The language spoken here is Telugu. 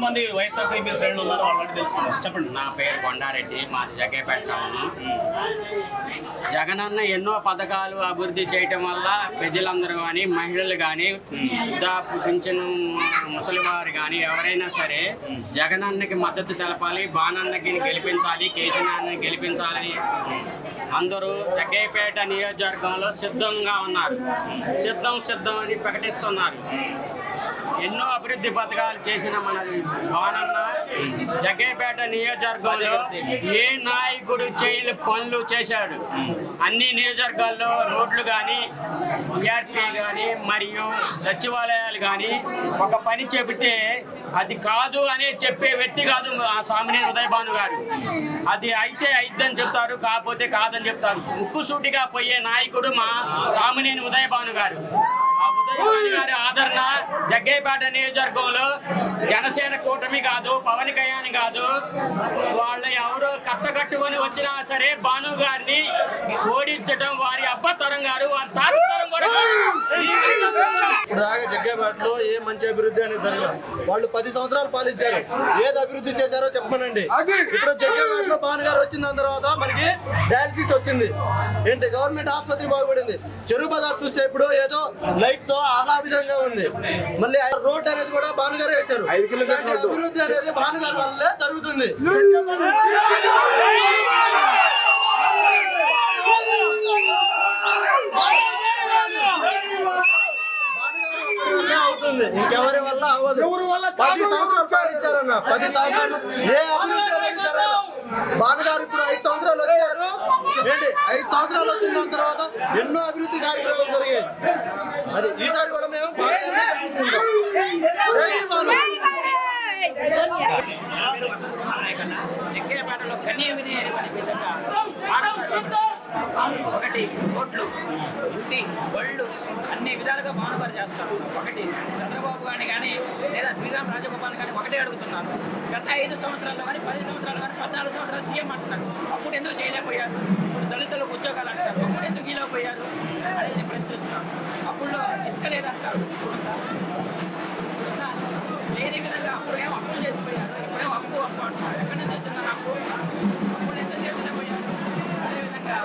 కొంతమంది వైఎస్ఆర్సీపీ శ్రేణులు ఉన్నారు, వాళ్ళని తెలుసుకున్నారు. చెప్పండి. నా పేరు కొండారెడ్డి, మాది జగ్గేపేట టౌన్. జగనన్న ఎన్నో పథకాలు అభివృద్ధి చేయటం వల్ల ప్రజలందరూ కానీ, మహిళలు కానీ, వృద్ధాప్య పింఛను ముసలివారు కానీ ఎవరైనా సరే జగనన్నకి మద్దతు తెలపాలి, బాణన్నకి గెలిపించాలి, కేసీఆర్ని గెలిపించాలని అందరూ జగ్గేపేట నియోజకవర్గంలో సిద్ధంగా ఉన్నారు. సిద్ధం అని ప్రకటిస్తున్నారు. ఎన్నో అభివృద్ధి పథకాలు చేసిన మన బాణన్న జగ్గేపేట నియోజకవర్గంలో ఏ నాయకుడు చేయని పనులు చేశాడు. అన్ని నియోజకవర్గాల్లో రోడ్లు కానీ, ఈఆర్పీ కానీ, మరియు సచివాలయాలు కానీ ఒక పని చెబితే అది కాదు అని చెప్పే వ్యక్తి కాదు సామినేని ఉదయభాను గారు. అది అయితే అయిద్దని చెప్తారు, కాకపోతే కాదని చెప్తారు. ముక్కుసూటిగా పోయే నాయకుడు మా సామినేని ఉదయభాను గారు. గారి ఆదరణ జగ్గేపేట నియోజకవర్గంలో జనసేన కూటమి కాదు, పవన్ కళ్యాణ్ కాదు, వాళ్ళు ఎవరో కట్టకట్టుకొని వచ్చినా సరే భాను గారిని ఓడించడం వారి అబ్బతరం గారు, వారి తాతరం కూడా. ఇప్పుడు దాకా జగ్గేపేటలో ఏ మంచి అభివృద్ధి అనేది జరగలేదు. వాళ్ళు 10 సంవత్సరాలు పాలించారు. ఏది అభివృద్ధి చేశారో చెప్పమనండి. ఇప్పుడు జగ్గేపేటలో భాను గారు వచ్చిన తర్వాత మనకి డయాలసిస్ వచ్చింది, ఏంటి గవర్నమెంట్ ఆసుపత్రి బాగుపడింది. చెరువు బజార్ చూస్తే ఇప్పుడు ఏదో లైట్ తో ఆహ్లాదంగా ఉంది. మళ్ళీ రోడ్ అనేది కూడా భానుగారే వేశారు. అభివృద్ధి అనేది భానుగారి వల్లే జరుగుతుంది. అవుతుంది, ఇంకెవరి వల్ల అవ్వదు. 10 సంవత్సరాలు పాలించారన్న, 10 సంవత్సరాలు ఏ అభివృద్ధి అనేది జరగదు. భానుగారు ఇప్పుడు 5 సంవత్సరాలు వచ్చారు, ఏంటి 5 సంవత్సరాలు వచ్చిన దాని తర్వాత ఎన్నో అభివృద్ధి కార్యక్రమాలు జరిగాయి. అది ఈసారి కూడా మేము జగ్గేపేటలో కనీవిని ఒకటి రోడ్లు, ఇంటి బళ్ళు అన్ని విధాలుగా భానుగారు చేస్తారు. ఒకటి చంద్రబాబు గారిని కానీ లేదా శ్రీరామ్ రాజగోపాల్ కానీ ఒకటే అడుగుతున్నారు. గత 5 సంవత్సరాల్లో కానీ 10 సంవత్సరాలు కానీ 14 సంవత్సరాలు సీఎం అంటున్నారు. అప్పుడు ఎందుకు చేయలేకపోయారు? ఇప్పుడు దళితులకు ఉద్యోగాలు అంటారు, అప్పుడు ఎందుకు గీలేకపోయారు అనేది ప్రశ్నిస్తున్నాను. అప్పుడు ఇసుక లేదంటారు, లేని విధంగా అప్పుడేమో అప్పులు చేసిపోయారు, ఇప్పుడేమో అప్పు అంటున్నారు. ఎక్కడి నుంచి వచ్చిందని అప్పులు ఎందుకు చేయలేకపోయారు? అదేవిధంగా